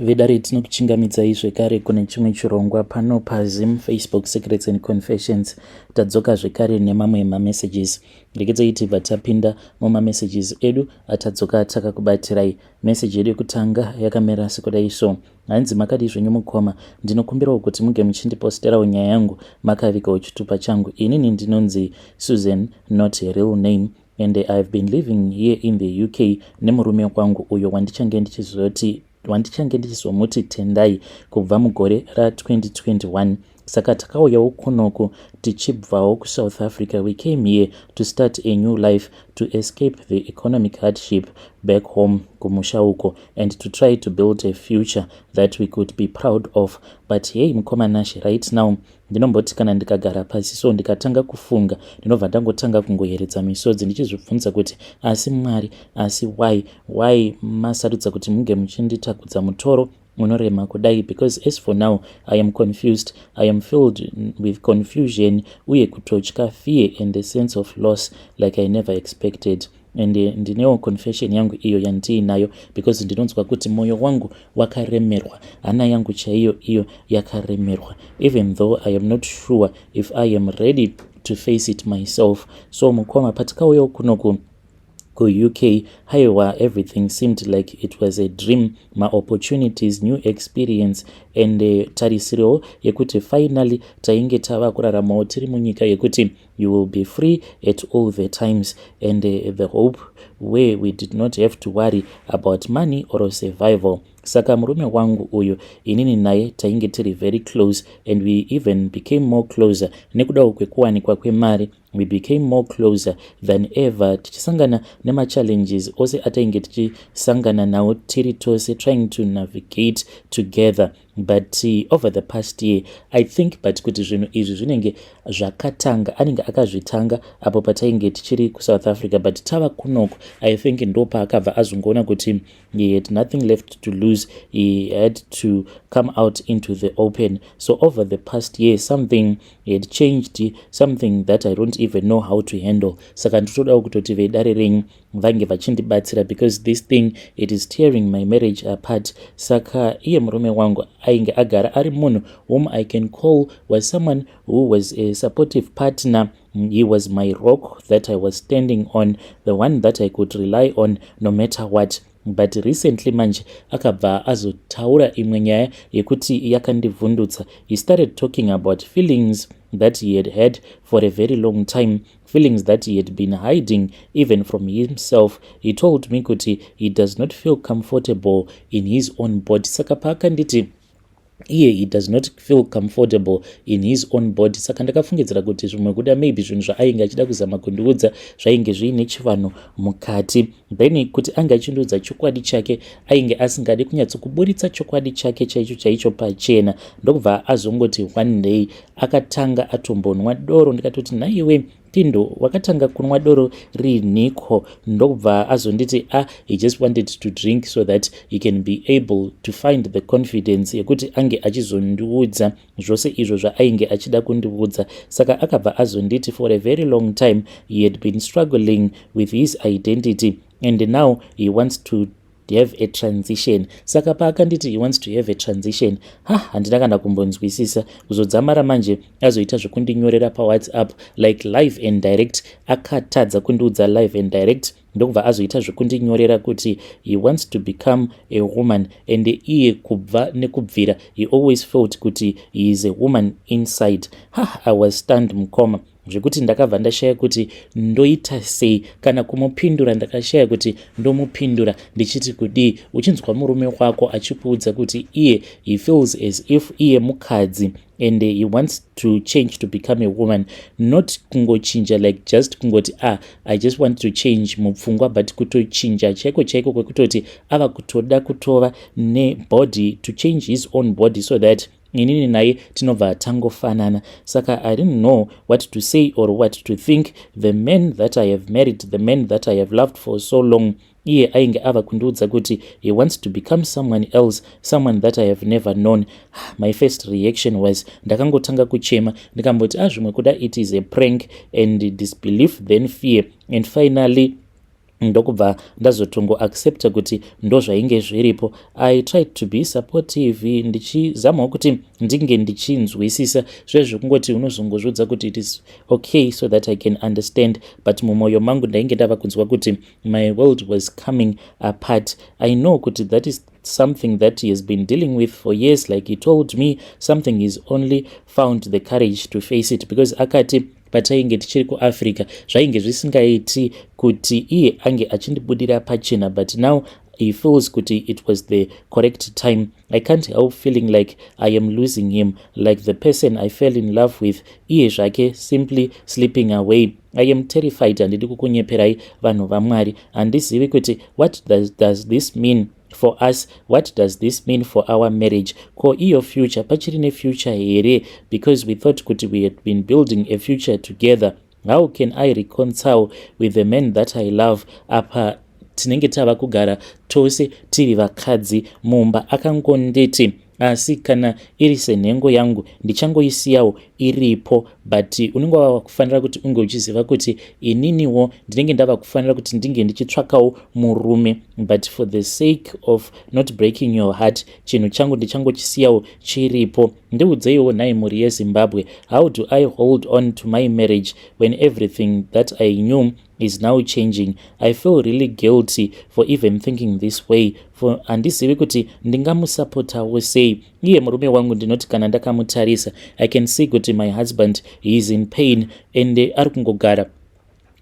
Vedare tinokuchingamidzai zvekare kune chimwe chirongwa pano paZim Facebook Secrets and Confessions. Tadzoka zvekare nemamwe mamessages. Regedzai tibva tapinda mumamessages edu atadzoka takakubatirai. Message yedu yekutanga yakamera sekudai so. Hanzi makadi zvenyu mukoma, ndinokumbirawo kuti muge muchindiposterawo nyaya yangu makavigawo chitupa changu. Inini ndinonzi Susan, not a real name, and I've been living here in the UK nemurume kwangu uyo wandichange ndichizomuti tendai kubva mugore ra2021. Saka takauyawo kunoku tichibvawo kuSouth Africa. We came here to start a new life, to escape the economic hardship back home kumusha uko, and to try to build a future that we could be proud of. But hey mukomanashi, right now ndinomboti kana ndikagara pasi so ndikatanga kufunga ndinobva ndangotanga kungoyeredza misodzi ndichizvibvunza kuti asi Mwari, asi why masarudza kuti munge muchinditakudza mutoro unorema kudai? Because as for now I am confused, I am filled with confusion uye kutotya, fear and a sense of loss like I never expected. And ndinewo confession yangu iyo yandiinayo, because ndinonzwa kuti moyo wangu wakaremerwa, hana yangu chaiyo iyo yakaremerwa, even though I am not sure if I am ready to face it myself. So mukoma patakauyawo kunoku ku-UK, haiwa, everything seemed like it was a dream, my opportunities, new experience, and tarisiro yekuti finally tainge tava kuraramawo tiri munyika yekuti you will be free at all the times, and the hope where we did not have to worry about money or survival. Saka murume wangu uyu inini naye tainge tiri very close, and we even became more closer nekudawo kwekuwanikwa kwemari. We became more closer than ever, tichisangana nema challenges ose atainge tichisangana nawo tiri tose, trying to navigate together. But over the past year I think but kuti zvinhu izvi zvinenge zvakatanga, anenge akazvitanga apo patainge tichiri kuSouth Africa, but tava kunoku I think ndo paakabva azongoona kuti he had nothing left to lose, he had to come out into the open. So over the past year something had changed, something that I don't even know how to handle. Saka nditodawo kutoti vedare renyu vange vachindibatsira, because this thing, it is tearing my marriage apart. Saka iye murume wangu ainge agara ari munhu whom I can call, was someone who was a supportive partner. He was my rock that I was standing on, the one that I could rely on no matter what. But recently manje akabva azotaura imwe nyaya yekuti yakandivhundutsa. He started talking about feelings that he had had for a very long time, feelings that he had been hiding even from himself. He told me kuti he does not feel comfortable in his own body. Saka paakanditi iye he does not feel comfortable in his own body, saka ndakafungidzira kuti zvimwe kuda maybe zvinhu zvaainge achida kuzama kundiudza zvainge zviine chivanhu mukati. Then kuti ange achindiudza chokwadi chake ainge asingadi kunyatsokuburitsa chokwadi chake chaicho pachena. Ndokubva azongoti one day akatanga atombonwa doro. Ndikatoti naiwe Tindo, wakatanga kunwa doro riniko? Ndokubva azonditi he just wanted to drink so that he can be able to find the confidence yekuti ange achizondiudza zvose izvo zvaainge achida kundiudza. Saka akabva azonditi for a very long time he had been struggling with his identity, and now he wants to have a transition. Saka paakanditi he wants to have a transition, handina kana kumbonzwisisa. Kuzodzamara manje azoita zvekundinyorera paWhatsApp like live and direct, akatadza kundiudza live and direct. Ndokubva azoita zvekundinyorera kuti he wants to become a woman, and iye kubva nekubvira he always felt kuti he is a woman inside. I was stunned mukoma, zvekuti ndakabva ndashaya kuti ndoita sei, kana kumupindura ndakashaya kuti ndomupindura ndichiti kudii. Uchinzwa murume wako achikuudza kuti iye he feels as if iye mukadzi and he wants to change to become a woman, not kungochinja like just kungoti I just want to change mupfungwa, but kutochinja chaiko kwekutoti ava kutoda kutova nebody, to change his own body so that inini naye tinobva tangofanana. Saka I didn't know what to say or what to think. The men that I have married, the men that I have loved for so long, iye ainge ava kundiudza kuti he wants to become someone else, someone that I have never known. My first reaction was ndakangotanga kuchema, ndikamboti zvimwe kuda it is a prank, and disbelief, then fear, and finally ndokubva ndazotongo accepta kuti ndo zvainge zviripo. I tried to be supportive, ndichizamawo kuti ndinge ndichinzwisisa zvezvekungoti unozongozvodza kuti it is okay so that I can understand, but mumwoyo mangu ndainge ndava kunzwa kuti my world was coming apart. I know kuti that is something that he has been dealing with for years. Like he told me, something he's only found the courage to face it, because akati patainge tichiri kuAfrica zvainge zvisingaiti kuti iye ange achindibudira pachena, but now he feels kuti it was the correct time. I can't help feeling like I am losing him, like the person I fell in love with iye zvake simply slipping away. I am terrified. Handidi kukunyeperai vanhu vaMwari, handizivi kuti what does this mean for us? What does this mean for our marriage? Ko iyo future pachiri ne future here, because we thought kuti we had been building a future together. How can I reconcile with the man that I love apa tinenge tava kugara tose tiri vakadzi mumba? Akangondeti asi kana iri senhengo yangu ndichangoisiyawo iripo, but unenge wava kufanira kuti unge uchiziva kuti ininiwo ndinenge ndava kufanira kuti ndinge ndichitsvakawo murume, but for the sake of not breaking your heart chinhu changu ndichangochisiyawo chiripo. Ndiudzeiwo nhai mhuri yeZimbabwe, how do I hold on to my marriage when everything that I knew is now changing? I feel really guilty for even thinking this way, for handizivi kuti ndingamusapotawo sei. Iye murume wangu ndinoti kana ndakamutarisa I can see kuti my husband he is in pain and ari kungogara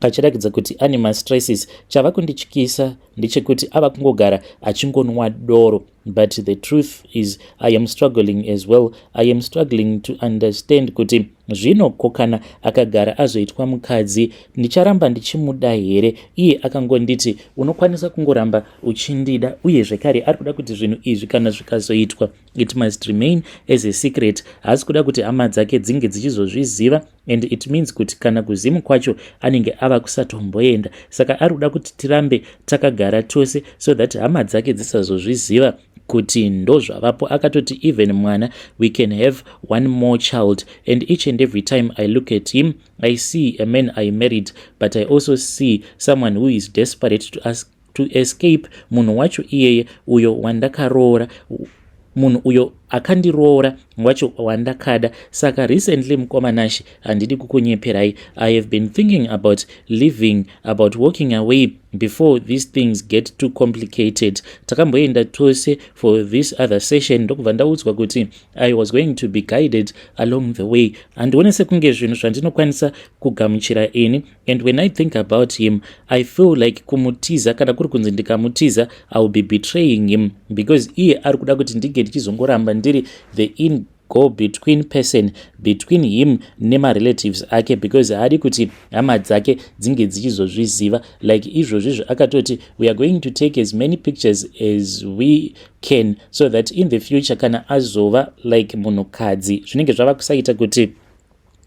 achiratidza kuti ane mastresses. Chava kundityisa ndechekuti ava kungogara achingonwa doro, but the truth is I am struggling as well. I am struggling to understand kuti zvino kokana akagara azoitwa mukadzi ndicharamba ndichimuda here? Iye akangonditi unokwanisa kungoramba uchindida, uye zvekare ari kuda kuti zvinhu izvi kana zvikazoitwa it must remain as a secret. Haasi kuda kuti hama dzake dzinge dzichizozviziva, and it means kuti kana kuzimu kwacho anenge ava kusatomboenda. Saka ari kuda kuti tirambe takagara tose so that hama dzake dzisazozviziva kuti ndo zvavapo. Akatoti even mwana we can have one more child, and each and every time I look at him I see a man I married, but I also see someone who is desperate to escape munhu wacho iyeye uyo wandakaroora, munhu uyo akandiroora wacho wandakada. Saka recently mukomanashi handidi kukunyeperai, I have been thinking about leaving, about walking away before these things get too complicated. Takamboenda tose for this other session, ndokubva ndaudzwa kuti I was going to be guided along the way. Handione sekunge zvinhu zvandinokwanisa kugamuchira ini, and when I think about him I feel like kumutiza kana kuri kunzi ndikamutiza I will be betraying him, because iye ari kuda kuti ndige ndichizongoramba ndiri the go between person between him nemarelatives ake, because haadi kuti hama dzake dzinge dzichizozviziva. Like izvozvizvo akatoti we are going to take as many pictures as we can so that in the future kana azova like munhukadzi zvinenge zvava kusaita kuti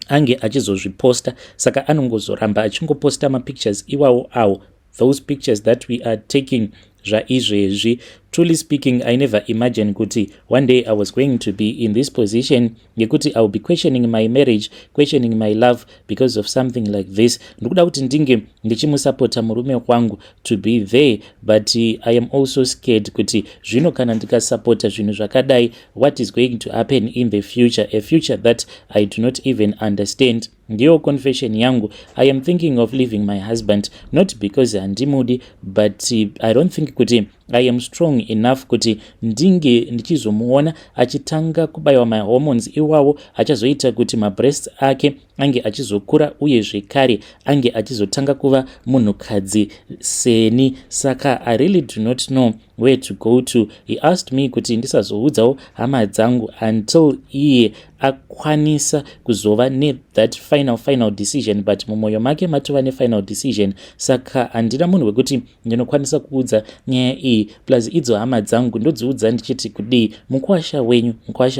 ange achizozviposta, saka anongozoramba achingoposta mapictures iwawo awo, those pictures that we are taking zvaizvezvi. Truly speaking, I never imagined kuti one day I was going to be in this position yekuti I will be questioning my marriage, questioning my love because of something like this. Ndikuda kuti ndinge ndichimusapota murume wangu to be there, but I am also scared kuti zvino kana ndikasapota zvinhu zvakadai, what is going to happen in the future, a future that I do not even understand. Ndiyo confession yangu. I am thinking of leaving my husband, not because handimudi, but I don't think kuti I am strong enough kuti ndinge ndichizomuona achitanga kubayiwa my hormones iwawo achazoita kuti ma breasts ake ange achizokura, uye zvekare ange achizotanga kuva munhukadzi seni. Saka I really do not know where to go to. He asked me kuti ndisazoudzawo hama dzangu until iye akwanisa kuzova ne that final decision, but mumwoyo make matova ne final decision. Saka handina munhu wekuti ndinokwanisa kuudza nyaya iyi, plus idzo hama dzangu ndodziudza ndichiti kudii mukwasha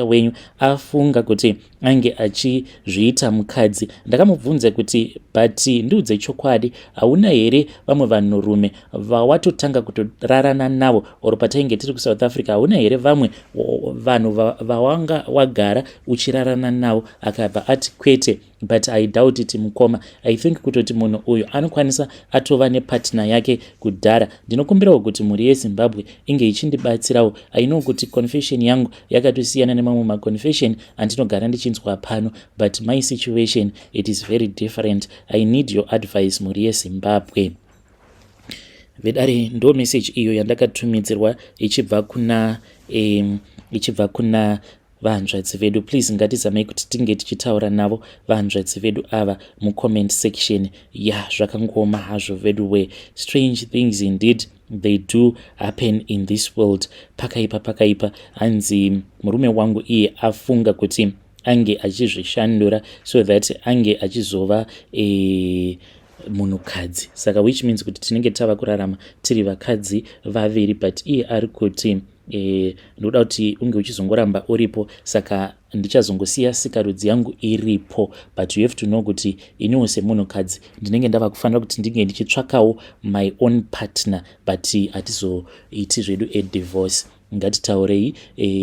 wenyu afunga kuti ange achizviita mukadzi. Ndakamubvunza kuti but ndiudze chokwadi, hauna here vamwe vanhurume vawatotanga kutorarana navo navo oro patainge tiri kuSouth Africa, hauna here vamwe vanhu vawanga wagara uchirarana navo akabva ati kwete? But I doubt it mukoma. I think kutoti munhu uyu anokwanisa atova nepartner yake kudhara. Ndinokumbirawo kuti mhuri yeZimbabwe inge ichindibatsirawo. I know kuti confession yangu yakatosiyana nemamwe maconfession andinogara ndichinzwa pano, but my situation, it is very different. I need your advice, mhuri yeZimbabwe. Vedare ndo message iyo yandakatumidzirwa ichibva kuna vahanzvadzi vedu. Please ngatizamai kuti tinge tichitaura navo vahanzvadzi vedu ava mucomment section. Zvakangoma hazvo vedu we. Strange things indeed they do happen in this world. Pakaipa hanzi murume wangu iye afunga kuti ange achizvishandura so that ange achizova munhukadzi. Saka which means kuti tinenge tava kurarama tiri vakadzi vaviri, but iye ari kuti ndoda kuti unge uchizongoramba uripo, saka ndichazongosiya sikarudzi yangu iripo, but you have to know kuti iniwo semunhukadzi ndinenge ndava kufanira kuti ndinge ndichitsvakawo my own partner, but hatizoiti zvedu divorce. Ngatitaurei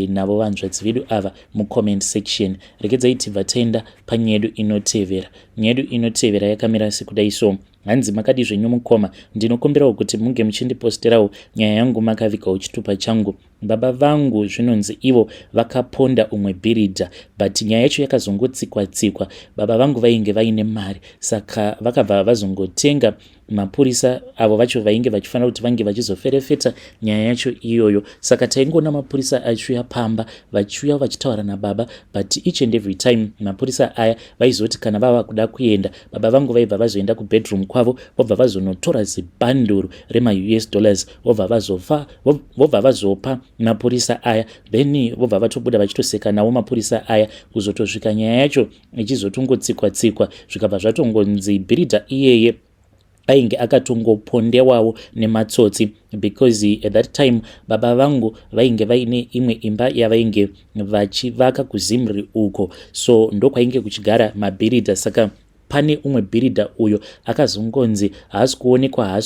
navo vanzvadzi vedu ava mucomment section. Regedzai tibva taenda panyaya yedu inotevera. Nyaya yedu inotevera yakamira sekudai so. Hanzi makadi zvenyu mukoma, ndinokumbirawo kuti munge muchindiposterawo nyaya yangu makavigawo chitupa changu. Baba vangu zvinonzi ivo vakaponda umwe bhiridha, but nyaya yacho yakazongotsikwa. Baba vangu vainge vaine mari, saka vakabva vazongotenga mapurisa avo vacho vainge vachifanira kuti vange vachizoferefeta nyaya yacho iyoyo. Saka taingoona mapurisa achiuya pamba vachiuya vachitaura nababa, but each and every time mapurisa aya vaizoti kana vava kuda kuenda, baba vangu vaibva vazoenda kubedroom kwavo, vobva vazonotora zibhanduru rema-US dollars, vobva vazopa mapurisa aya, then vobva vatobuda vachitoseka nawo mapurisa aya, kuzotosvika nyaya yacho ichizotongotsikwa, zvikabva zvatongonzi bhiridha iyeye ainge akatongopondewawo nematsotsi, because at that time baba vangu vainge vaine imwe imba yavainge vachivaka kuZimri uko, so ndokwainge kuchigara mabhiridha. Saka pane umwe bhiridha uyo akazongonzi haasi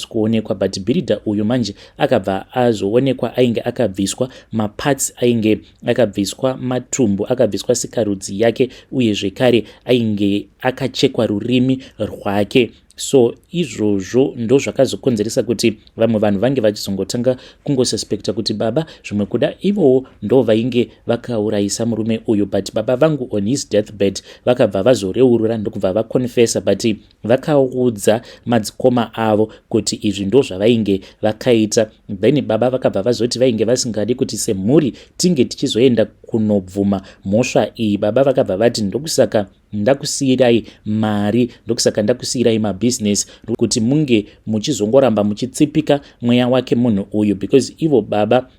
kuonekwa, but bhiridha uyu manje akabva azoonekwa, ainge akabviswa maparts, ainge akabviswa matumbu, akabviswa sikarudzi yake, uye zvekare ainge akachekwa rurimi rwake. So izvozvo ndo zvakazokonzeresa kuti vamwe vanhu vange vachizongotanga kungosuspekta kuti baba zvimwe kuda ivowo ndo vainge vakaurayisa murume uyu, but baba vangu on his deathbed vakabva vazoreurura ndokubva vakonfesa, but vakaudza madzikoma avo kuti izvi ndo zvavainge vakaita. Then baba vakabva vazoti vainge vasingadi kuti semhuri tinge tichizoenda kunobvuma mhosva iyi. Baba vakabva vati ndokusaka ndakusiyirai mari, ndokusaka ndakusiyirai mabusiness, kuti munge muchizongoramba muchitsipika mweya wake munhu uyu, because ivo baba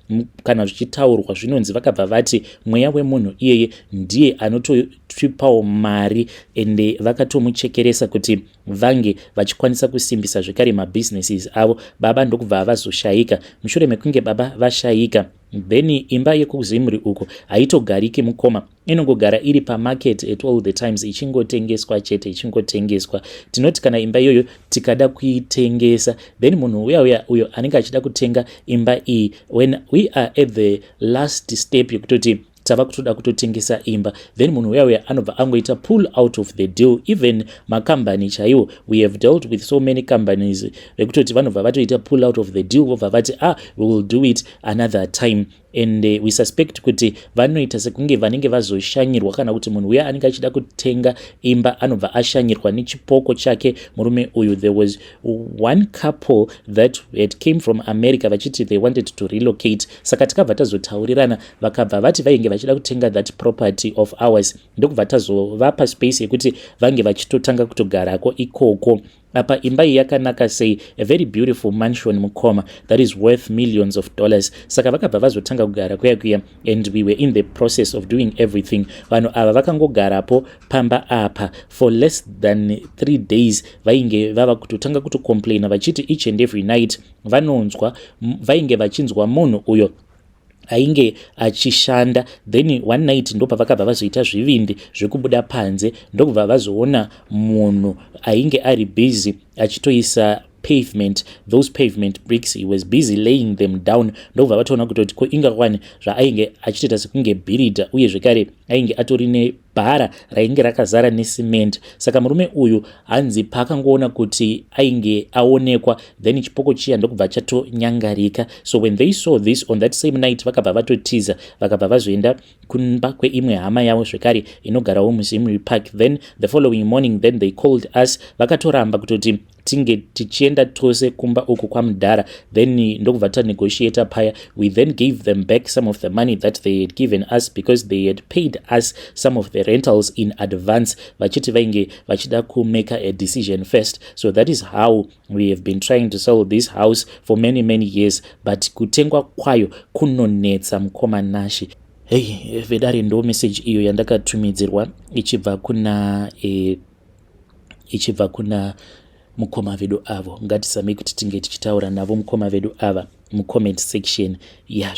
kana zvichitaurwa zvinonzi vakabva vati mweya wemunhu iyeye ndiye anototipawo mari, ende vakatomuchekeresa kuti vange vachikwanisa kusimbisa zvekare mabusinesses avo. Baba ndokubva vazoshayika. Mushure mekunge baba vashayika, then imba yekuzimri uko haitogariki mukoma, inongogara iri pamarket at all the times, ichingotengeswa chete, ichingotengeswa. Tinoti kana imba iyoyo tikada kuitengesa, then munhu uyo anenge achida kutenga imba iyi, when we are at the last step yekutoti tava kutoda kutotengesa imba, then munhu uya anobva angoita pull out of the deal. Even makambani chaiwo, we have dealt with so many companies vekutoti vanobva vatoita pull out of the deal, vobva vati we will do it another time, and we suspect kuti vanoita sekunge vanenge vazoshanyirwa, kana kuti munhu uya anenge achida kutenga imba anobva ashanyirwa nechipoko chake murume uyu. There was one couple that had came from America vachiti they wanted to relocate, saka tikabva tazotaurirana, vakabva vati vainge vachida kutenga that property of ours, ndokubva tazovapa space yekuti vange vachitotanga kutogarako ikoko. Apa imba iyi yakanaka sei, a very beautiful mansion mukoma that is worth millions of dollars. Saka vakabva vazotanga kugara kuya, and we were in the process of doing everything. Vanhu ava vakangogarapo pamba apa for less than 3 days, vainge vava kutotanga kutocomplaina vachiti each and every night vanonzwa, vainge vachinzwa munhu uyo ainge achishanda. Then one night ndopa vakabva vazoita zvivindi zvekubuda panze, ndokubva vazoona munhu ainge ari busy achitoisa pavement, those pavement bricks, he was busy laying them down. Ndobva vataona kutoti ko ingawani zvaainge achitoita sekunge bhiridha, uye zvekare ainge atori nebhara rainge rakazara necement. Saka murume uyu hanzi paakangoona kuti ainge aonekwa, then chipoko chiya ndokubva chatonyangarika. So when they saw this on that same night, vakabva vatotiza, vakabva vazoenda kumba kweimwe hama yavo zvekare inogarawo muZimri Park. Then the following morning, then they called us, vakatoramba kutoti tinge tichienda tose kumba uku kwamudhara. Then ndokubva tanegotiata paya. We then gave them back some of the money that they had given us because they had paid us some of the rentals in advance, vachiti vainge vachida kumake a decision first. So that is how we have been trying to sell this house for many years, but kutengwa kwayo kunonetsa mukoma Nashi. Hey, vedare ndo message iyo yandakatumidzirwa ichibva kuna mukoma vedu avo. Ngatisamei kuti tinge tichitaura navo mukoma vedu ava mucomment section.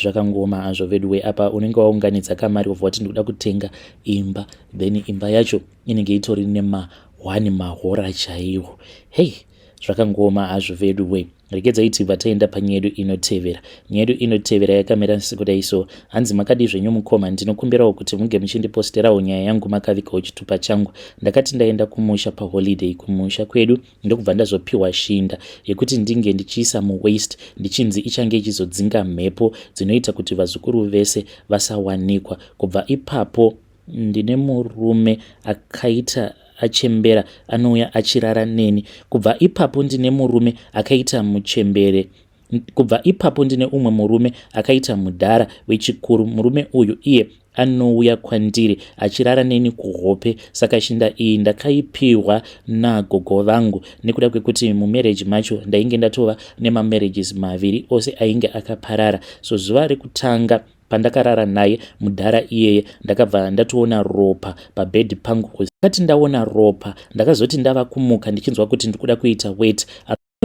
Zvakangoma azvo vedu apa unenge waunganidza kamari of wati ndikuda kutenga imba, then imba yacho inenge itori nema1 mahora chaiwo. Hey, zvakangoma azvo vedu rekedzai tibva taenda panyaya yedu inotevera. Nyaya yedu inotevera yakamira sekudai. So hanzi makadi zvenyu mukoma, ndinokumbirawo kuti munge muchindiposterawo nyaya yangu makavikawo chitupa changu. Ndakati ndaenda kumusha paholiday, kumusha kwedu ndokubva ndazopiwa shinda yekuti ndinge ndichiisa muwaste, ndichinzi ichange ichizodzinga mhepo dzinoita kuti vazukuru vese vasawanikwa. Kubva ipapo ndine murume akaita achembera anouya achirara neni. Kubva ipapo ndine murume akaita muchembere. Kubva ipapo ndine umwe murume akaita mudhara wechikuru. Murume uyu iye anouya kwandiri achirara neni kuhope. Saka shinda iyi ndakaipiwa nagogo vangu nekuda kwekuti mumarriage macho ndainge ndatova nemamarriages maviri, ose ainge akaparara. So zuva rekutanga pandakarara naye mudhara iyeye ndakabva ndatoona ropa pabhedhi pangu. Kati ndaona ropa ndakazoti ndava kumuka ndichinzwa kuti ndikuda kuita weight.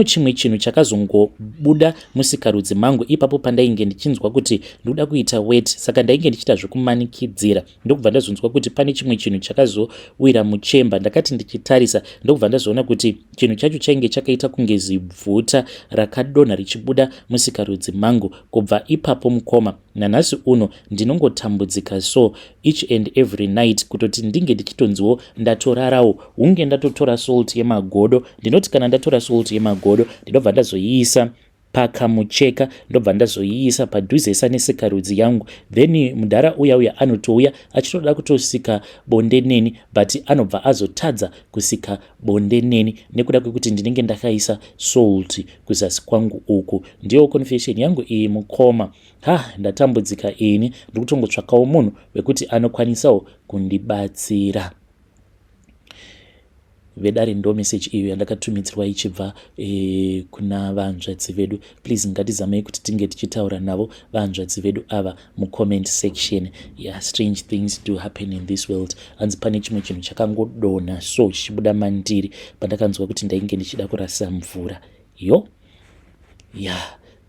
Chimwe chinhu chakazongobuda musikarudzi mangu ipapo pandainge ndichinzwa kuti ndikuda kuita weight. Saka ndainge ndichita zvokumanikidzira, ndokubva ndazonzwa kuti pane chimwe chinhu chakazowira muchemba. Ndakati ndichitarisa ndokubva ndazoona kuti chinhu chacho chainge chakaita kunge zibvuta rakadonha richibuda musikarudzi mangu. Kubva ipapo mukoma nanhasi uno ndinongotambudzika so each and every night kutoti ndinge ndichitonziwo ndatorarawo, hunge ndatotora salt yemagodo. Ndinoti kana ndatora salt yemagodo ndinobva ndazoiisa pakamucheka, ndobva ndazoiisa padhuzesa nesikarudzi yangu. Then mudhara uya anotouya achitoda kutosika bonde neni, but anobva azotadza kusika bonde neni nekuda kwekuti ndinenge ndakaisa salt kuzasi kwangu uku. Ndiyo confession yangu iyi mukoma. Ndatambudzika ini, ndikutongotsvakawo munhu wekuti anokwanisawo kundibatsira. Vedare ndo message iyo yandakatumidzirwa ichibva kuna vanzvadzi vedu. Please ngatizamei kuti tinge tichitaura navo vanzvadzi vedu ava mucomment section. Strange things do happen in this world. Hanzi pane chimwe chinhu chakangodonha so chichibuda mandiri pandakanzwa kuti ndainge ndichida kurasa mvura.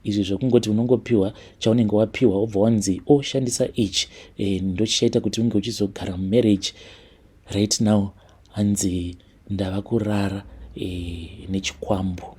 Izvi zvekungoti unongopiwa chaunenge wapiwa wobva wanzi shandisa ichi ndochichaita kuti unge uchizogara mumarriage. Right now hanzi ndava kurara nechikwambo.